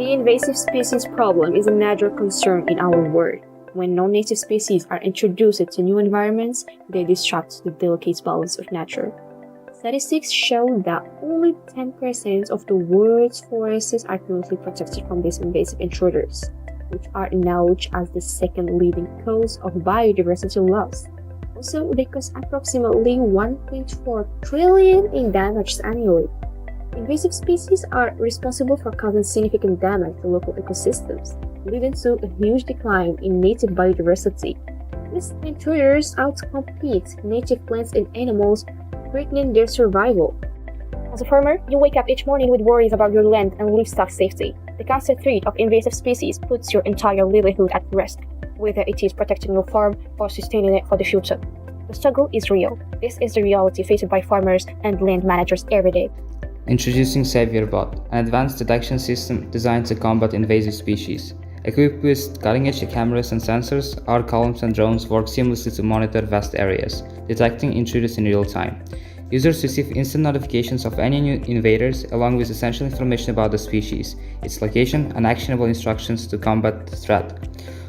The invasive species problem is a major concern in our world. When non-native species are introduced to new environments, they disrupt the delicate balance of nature. Statistics show that only 10% of the world's forests are currently protected from these invasive intruders, which are acknowledged as the second leading cause of biodiversity loss. Also, they cause approximately 1.4 trillion in damage annually. Invasive species are responsible for causing significant damage to local ecosystems, leading to a huge decline in native biodiversity. These intruders outcompete native plants and animals, threatening their survival. As a farmer, you wake up each morning with worries about your land and livestock safety. The constant threat of invasive species puts your entire livelihood at risk, whether it is protecting your farm or sustaining it for the future. The struggle is real. This is the reality faced by farmers and land managers every day. Introducing Savierbot, an advanced detection system designed to combat invasive species. Equipped with cutting-edge cameras and sensors, our columns and drones work seamlessly to monitor vast areas, detecting intruders in real time. Users receive instant notifications of any new invaders, along with essential information about the species, its location, and actionable instructions to combat the threat.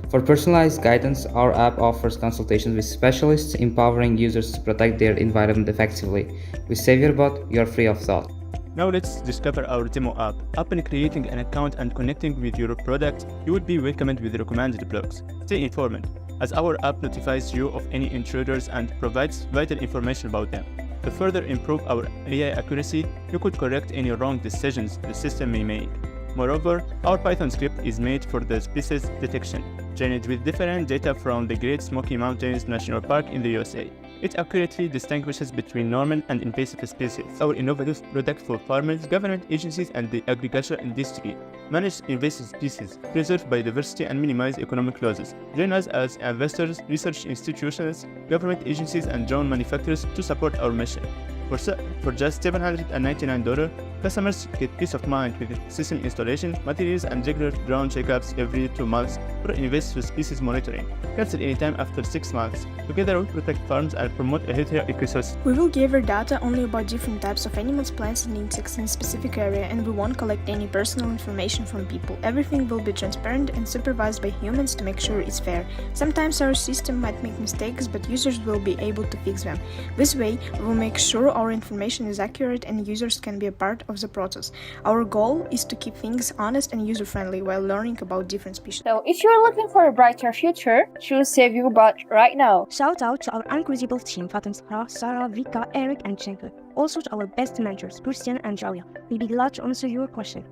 For personalized guidance, our app offers consultations with specialists, empowering users to protect their environment effectively. With Savierbot, you are free of thought. Now let's discover our demo app. Upon creating an account and connecting with your product, you will be welcomed with recommended blocks. Stay informed, as our app notifies you of any intruders and provides vital information about them. To further improve our AI accuracy, you could correct any wrong decisions the system may make. Moreover, our Python script is made for the species detection, trained with different data from the Great Smoky Mountains National Park in the USA. It accurately distinguishes between normal and invasive species. Our innovative product for farmers, government agencies, and the agricultural industry manage invasive species, preserve biodiversity, and minimize economic losses. Join us as investors, research institutions, government agencies, and drone manufacturers to support our mission. For just $799, customers get peace of mind with system installation, materials, and regular drone checkups every 2 months for invasive species monitoring. Cancel anytime after 6 months. Together we protect farms and promote a healthier ecosystem. We will gather data only about different types of animals, plants, and insects in a specific area, and we won't collect any personal information from people. Everything will be transparent and supervised by humans to make sure it's fair. Sometimes our system might make mistakes, but users will be able to fix them. This way, we will make sure our information is accurate and users can be a part of the process. Our goal is to keep things honest and user-friendly while learning about different species. So if you're looking for a brighter future, choose Savierbot right now. Shout out to our incredible team, Fatim, Sarah, Vika, Eric, and Chenko. Also to our best mentors, Christian and Julia. We'll be glad to answer your question.